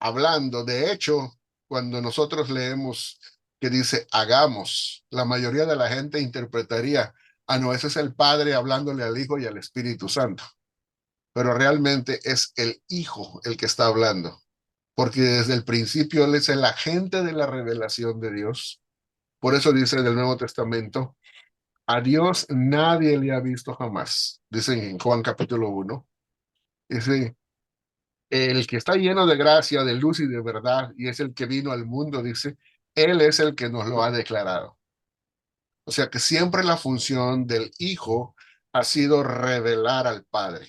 hablando. De hecho, cuando nosotros leemos que dice hagamos, la mayoría de la gente interpretaría, ah, no, ese es el Padre hablándole al Hijo y al Espíritu Santo. Pero realmente es el Hijo el que está hablando, porque desde el principio Él es el agente de la revelación de Dios. Por eso dice del Nuevo Testamento, a Dios nadie le ha visto jamás. Dicen en Juan capítulo 1. Dice, el que está lleno de gracia, de luz y de verdad, y es el que vino al mundo, dice, Él es el que nos lo ha declarado. O sea que siempre la función del Hijo ha sido revelar al Padre.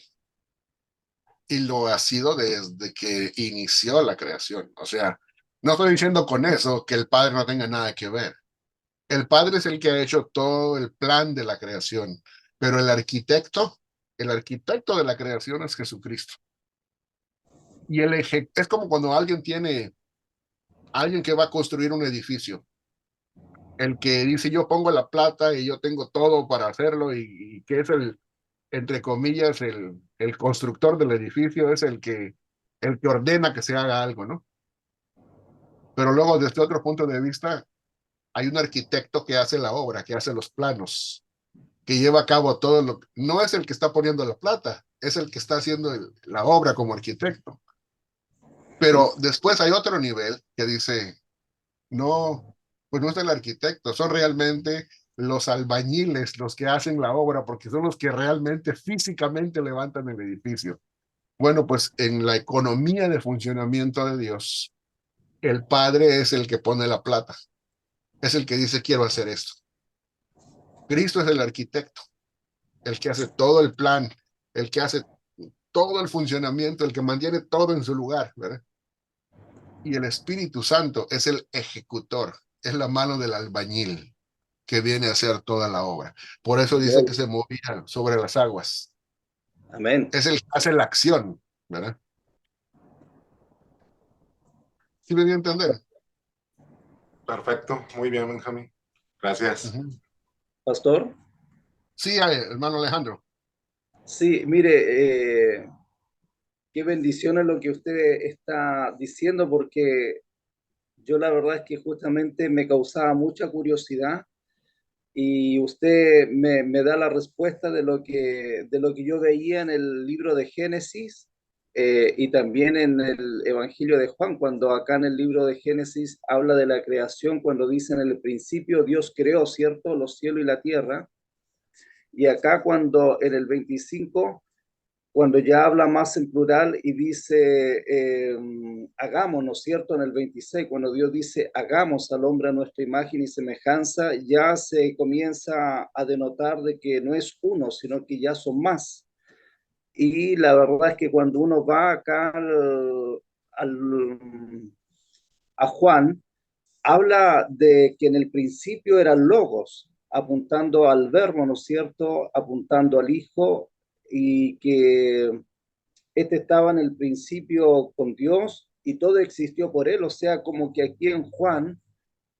Y lo ha sido desde que inició la creación. O sea, no estoy diciendo con eso que el Padre no tenga nada que ver. El Padre es el que ha hecho todo el plan de la creación, pero el arquitecto de la creación es Jesucristo. Y es como cuando alguien que va a construir un edificio, el que dice yo pongo la plata y yo tengo todo para hacerlo y que es entre comillas, el constructor del edificio es el que ordena que se haga algo, ¿no? Pero luego desde otro punto de vista, hay un arquitecto que hace la obra, que hace los planos, que lleva a cabo todo no es el que está poniendo la plata, es el que está haciendo la obra como arquitecto. Pero después hay otro nivel que dice, no, pues no es el arquitecto, son realmente los albañiles los que hacen la obra porque son los que realmente físicamente levantan el edificio. Bueno, pues en la economía de funcionamiento de Dios, el Padre es el que pone la plata, es el que dice quiero hacer esto. Cristo es el arquitecto, el que hace todo el plan, el que hace todo el funcionamiento, el que mantiene todo en su lugar, ¿verdad? Y el Espíritu Santo es el ejecutor, es la mano del albañil que viene a hacer toda la obra. Por eso dice que se movía sobre las aguas. Amén. Es el que hace la acción, ¿verdad? ¿Sí me dio a entender? Perfecto, muy bien, Benjamín. Gracias. Pastor. Sí, hermano Alejandro. Sí, mire, qué bendición es lo que usted está diciendo, porque yo la verdad es que justamente me causaba mucha curiosidad y usted me da la respuesta de lo que yo veía en el libro de Génesis, y también en el Evangelio de Juan, cuando acá en el libro de Génesis habla de la creación, cuando dice en el principio Dios creó, ¿cierto?, los cielos y la tierra. Y acá cuando en el 25, cuando ya habla más en plural y dice, hagamos, ¿no es cierto? En el 26, cuando Dios dice, hagamos al hombre a nuestra imagen y semejanza, ya se comienza a denotar de que no es uno, sino que ya son más. Y la verdad es que cuando uno va acá a Juan, habla de que en el principio eran logos, apuntando al verbo, ¿no es cierto? Apuntando al Hijo, y que este estaba en el principio con Dios y todo existió por él. O sea, como que aquí en Juan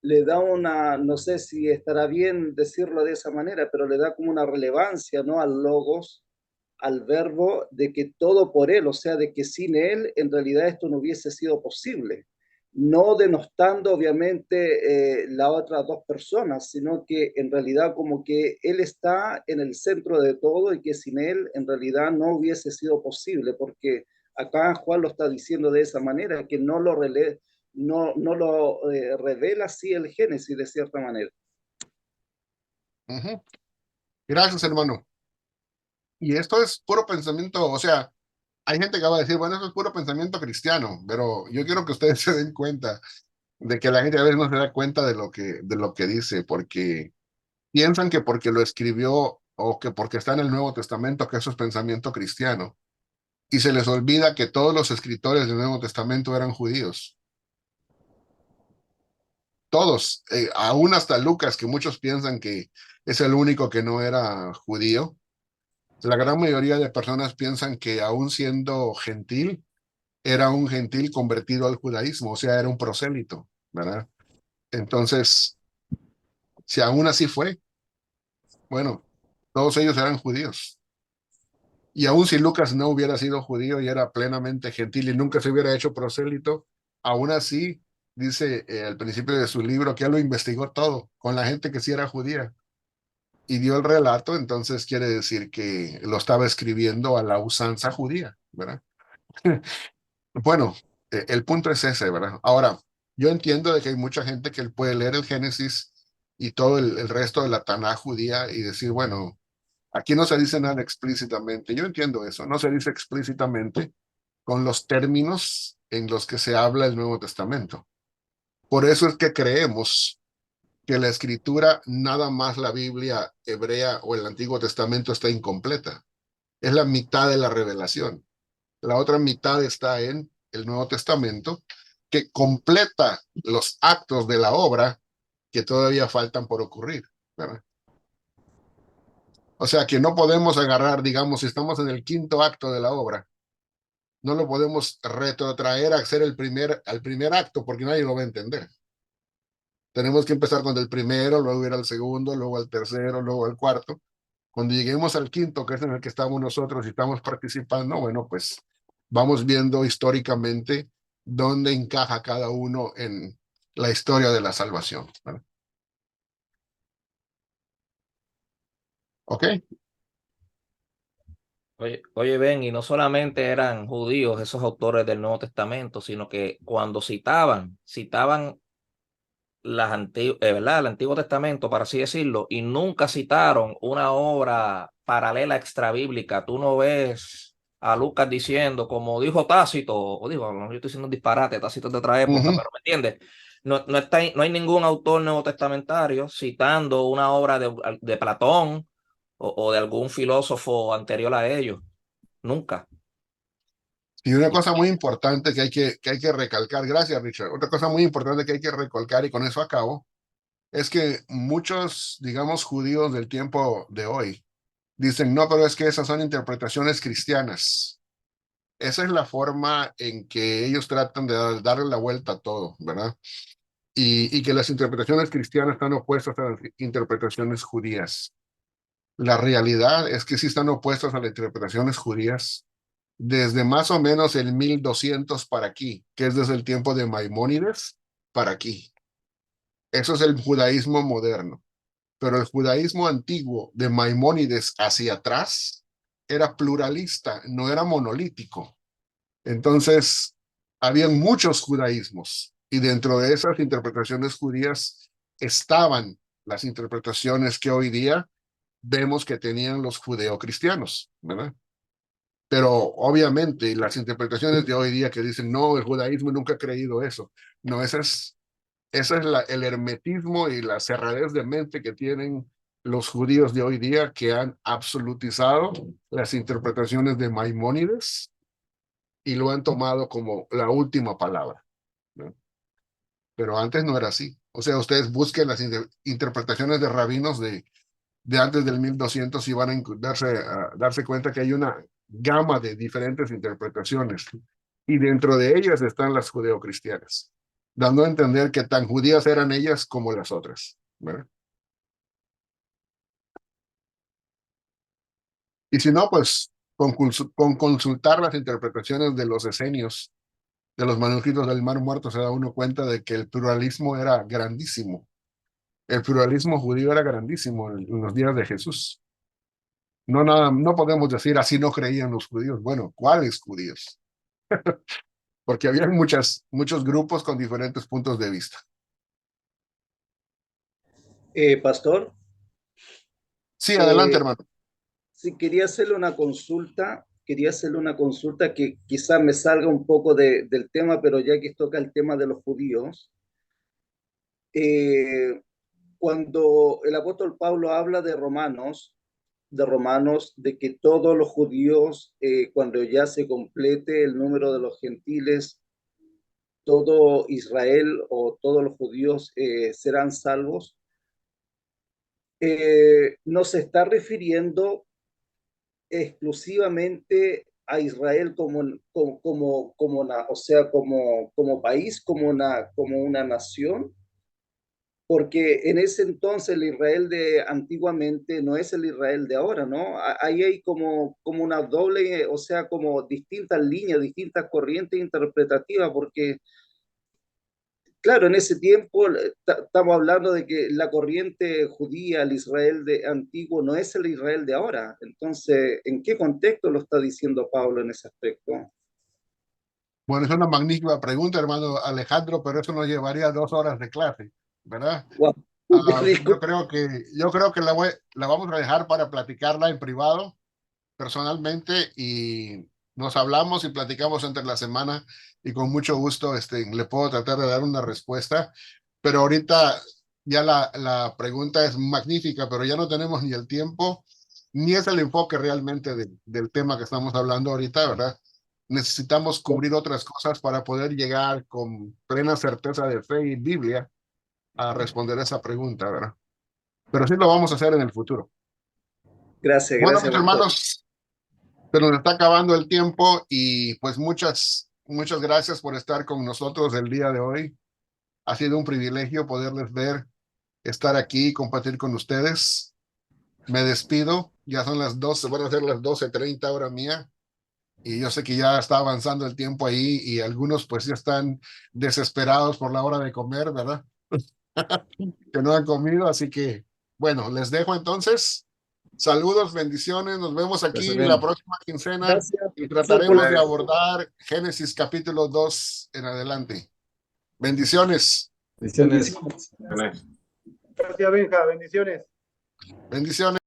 le da una, no sé si estará bien decirlo de esa manera, pero le da como una relevancia, ¿no?, al logos, al verbo, de que todo por él, o sea, de que sin él en realidad esto no hubiese sido posible. No denostando obviamente las otras dos personas, sino que en realidad como que él está en el centro de todo y que sin él en realidad no hubiese sido posible, porque acá Juan lo está diciendo de esa manera, que no lo revela así el Génesis de cierta manera. Ujú. Gracias, hermano. Y esto es puro pensamiento, o sea, hay gente que va a decir, bueno, eso es puro pensamiento cristiano, pero yo quiero que ustedes se den cuenta de que la gente a veces no se da cuenta de lo que dice, porque piensan que porque lo escribió o que porque está en el Nuevo Testamento, que eso es pensamiento cristiano. Y se les olvida que todos los escritores del Nuevo Testamento eran judíos. Todos, aún hasta Lucas, que muchos piensan que es el único que no era judío. La gran mayoría de personas piensan que aún siendo gentil, era un gentil convertido al judaísmo, o sea, era un prosélito, ¿verdad? Entonces, si aún así fue, bueno, todos ellos eran judíos. Y aún si Lucas no hubiera sido judío y era plenamente gentil y nunca se hubiera hecho prosélito, aún así, dice al principio de su libro que él lo investigó todo con la gente que sí era judía y dio el relato, entonces quiere decir que lo estaba escribiendo a la usanza judía, ¿verdad? Bueno, el punto es ese, ¿verdad? Ahora, yo entiendo de que hay mucha gente que puede leer el Génesis y todo el resto de la Taná judía y decir, bueno, aquí no se dice nada explícitamente. Yo entiendo eso, no se dice explícitamente con los términos en los que se habla el Nuevo Testamento. Por eso es que creemos que la escritura, nada más la Biblia hebrea o el Antiguo Testamento está incompleta. Es la mitad de la revelación. La otra mitad está en el Nuevo Testamento, que completa los actos de la obra que todavía faltan por ocurrir, ¿verdad? O sea que no podemos agarrar, digamos, si estamos en el quinto acto de la obra, no lo podemos retrotraer a hacer al primer acto porque nadie lo va a entender. Tenemos que empezar con el primero, luego ir al segundo, luego al tercero, luego al cuarto. Cuando lleguemos al quinto, que es en el que estamos nosotros y estamos participando, bueno, pues vamos viendo históricamente dónde encaja cada uno en la historia de la salvación, ¿verdad? ¿Ok? Oye, Ben, y no solamente eran judíos esos autores del Nuevo Testamento, sino que cuando citaban ¿verdad? El Antiguo Testamento, para así decirlo, y nunca citaron una obra paralela extrabíblica. Tú no ves a Lucas diciendo, como dijo Tácito, o digo, no, yo estoy diciendo un disparate, Tácito es de otra época, Ujú. pero ¿me entiendes? No hay ningún autor neotestamentario citando una obra de Platón o de algún filósofo anterior a ellos. Nunca. Y una cosa muy importante que hay que recalcar, gracias Richard, otra cosa muy importante que hay que recalcar y con eso acabo, es que muchos, digamos, judíos del tiempo de hoy dicen, no, pero es que esas son interpretaciones cristianas. Esa es la forma en que ellos tratan de darle la vuelta a todo, ¿verdad? Y que las interpretaciones cristianas están opuestas a las interpretaciones judías. La realidad es que sí están opuestas a las interpretaciones judías desde más o menos el 1200 para aquí, que es desde el tiempo de Maimónides para aquí. Eso es el judaísmo moderno. Pero el judaísmo antiguo de Maimónides hacia atrás era pluralista, no era monolítico. Entonces, habían muchos judaísmos y dentro de esas interpretaciones judías estaban las interpretaciones que hoy día vemos que tenían los judeocristianos, ¿verdad? Pero obviamente las interpretaciones de hoy día que dicen, no, el judaísmo nunca ha creído eso. No, esa es el hermetismo y la cerradez de mente que tienen los judíos de hoy día, que han absolutizado las interpretaciones de Maimónides y lo han tomado como la última palabra, ¿no? Pero antes no era así. O sea, ustedes busquen las interpretaciones de rabinos de antes del 1200 y van a darse cuenta que hay una gama de diferentes interpretaciones y dentro de ellas están las judeocristianas, dando a entender que tan judías eran ellas como las otras, ¿verdad? Y si no, pues con consultar las interpretaciones de los esenios, de los manuscritos del Mar Muerto, se da uno cuenta de que el pluralismo era grandísimo. El pluralismo judío era grandísimo en los días de Jesús. No podemos decir así no creían los judíos. Bueno, ¿cuáles judíos? Porque había muchos grupos con diferentes puntos de vista. Pastor, Sí, adelante, eh, hermano. sí, quería hacerle una consulta que quizás me salga un poco del tema, pero ya que toca el tema de los judíos, eh, cuando el apóstol Pablo habla de que todos los judíos, cuando ya se complete el número de los gentiles, todo Israel o todos los judíos serán salvos, no se está refiriendo exclusivamente a Israel o sea, como país, como una nación, porque en ese entonces el Israel de antiguamente no es el Israel de ahora, ¿no? Ahí hay como una doble, o sea, como distintas líneas, distintas corrientes interpretativas, porque claro, en ese tiempo estamos hablando de que la corriente judía, el Israel de antiguo, no es el Israel de ahora. Entonces, ¿en qué contexto lo está diciendo Pablo en ese aspecto? Bueno, es una magnífica pregunta, hermano Alejandro, pero eso nos llevaría 2 horas de clase, ¿verdad? Wow. Yo creo que la vamos a dejar para platicarla en privado, personalmente, y nos hablamos y platicamos entre la semana y con mucho gusto le puedo tratar de dar una respuesta, pero ahorita ya la pregunta es magnífica, pero ya no tenemos ni el tiempo, ni es el enfoque realmente del tema que estamos hablando ahorita, ¿verdad? Necesitamos cubrir otras cosas para poder llegar con plena certeza de fe y Biblia a responder esa pregunta, ¿verdad? Pero sí lo vamos a hacer en el futuro. Gracias, Bueno, gracias, mis pastor. hermanos, se nos está acabando el tiempo y pues muchas gracias por estar con nosotros el día de hoy. Ha sido un privilegio poderles ver, estar aquí y compartir con ustedes. Me despido, ya son las 12, van a ser las 12:30 hora mía y yo sé que ya está avanzando el tiempo ahí y algunos pues ya están desesperados por la hora de comer, ¿verdad? Que no han comido, así que bueno, les dejo entonces. Saludos, bendiciones, nos vemos Pues aquí la bien. próxima quincena Gracias, y pastor, por trataremos la... de abordar Génesis capítulo 2 en adelante. Bendiciones, Bendiciones. bendiciones. Bien. Gracias, Benja. Bendiciones. bendiciones.